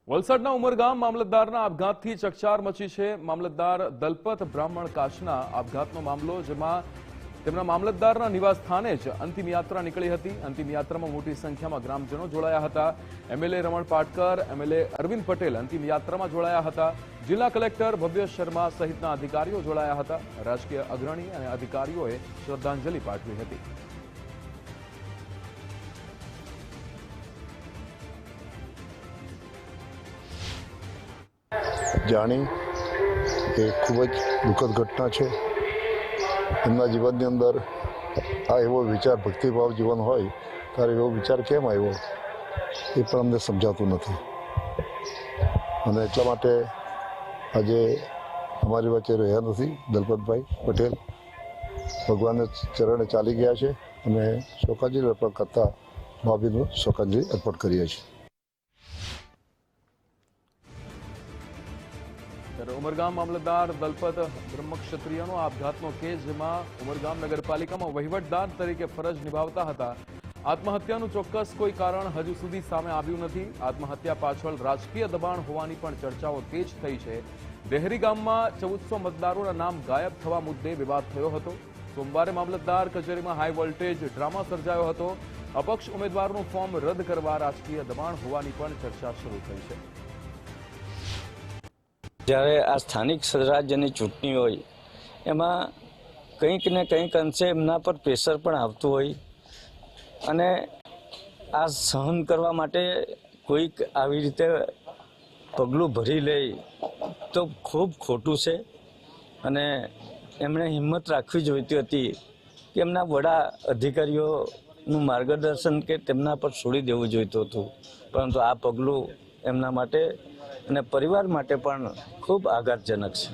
વલસાડના ઉમરગામ મામલતદારના આપઘાતથી ચકચાર મચી છે। મામલતદાર દલપત બ્રાહ્મણ કાશના આપઘાતનો મામલો, જેમાં તેમના મામલતદારના નિવાસ સ્થાને જ અંતિમ યાત્રા નીકળી હતી। અંતિમ યાત્રામાં મોટી સંખ્યામાં ગ્રામજનો જોડાયા હતા। એમએલએ રમણ પાટકર, એમએલએ અરવિંદ પટેલ અંતિમ યાત્રામાં જોડાયા હતા। જિલ્લા કલેક્ટર ભવ્ય શર્મા સહિતના અધિકારીઓ જોડાયા હતા। રાજકીય અગ્રણી અને અધિકારીઓએ શ્રદ્ધાંજલિ પાઠવી હતી। જાણી એ ખૂબ જ દુઃખદ ઘટના છે। એમના જીવનની અંદર આ એવો વિચાર, ભક્તિભાવ જીવન હોય ત્યારે એવો વિચાર કેમ આવ્યો એ પણ અમને સમજાતું નથી। અને એટલા માટે આજે અમારી વચ્ચે રહ્યા નથી દલપતભાઈ પટેલ, ભગવાનના ચરણે ચાલી ગયા છે અને શોકાંજલિ અર્પણ કરતા ભાભીનું શોકાંજલિ અર્પણ કરીએ છીએ। ઉમરગામ મામલતદાર દલપત બ્રહ્મક્ષત્રિયનો આપઘાતનો કેસ, જેમાં ઉમરગામ નગરપાલિકામાં વહીવટદાર તરીકે ફરજ નિભાવતા હતા। આત્મહત્યાનું ચોક્કસ કોઈ કારણ હજુ સુધી સામે આવ્યું નથી। આત્મહત્યા પાછળ રાજકીય દબાણ હોવાની પણ ચર્ચાઓ તેજ થઈ છે। દેહરી ગામમાં 1400 મતદારોના નામ ગાયબ થવા મુદ્દે વિવાદ થયો હતો। સોમવારે મામલતદાર કચેરીમાં હાઈ વોલ્ટેજ ડ્રામા સર્જાયો હતો। અપક્ષ ઉમેદવારનું ફોર્મ રદ કરવા રાજકીય દબાણ હોવાની પણ ચર્ચા શરૂ થઈ છે। જ્યારે આ સ્થાનિક સ્વરાજ્યની ચૂંટણી હોય એમાં કંઈક ને કંઈક અંશે એમના પર પ્રેશર પણ આવતું હોય અને આ સહન કરવા માટે કોઈક આવી રીતે પગલું ભરી લે તો ખૂબ ખોટું છે। અને એમણે હિંમત રાખવી જોઈતી હતી કે એમના વડા અધિકારીઓનું માર્ગદર્શન કે તેમના પર છોડી દેવું જોઈતું હતું, પરંતુ આ પગલું એમના માટે અને પરિવાર માટે પણ ખૂબ આઘાતજનક છે।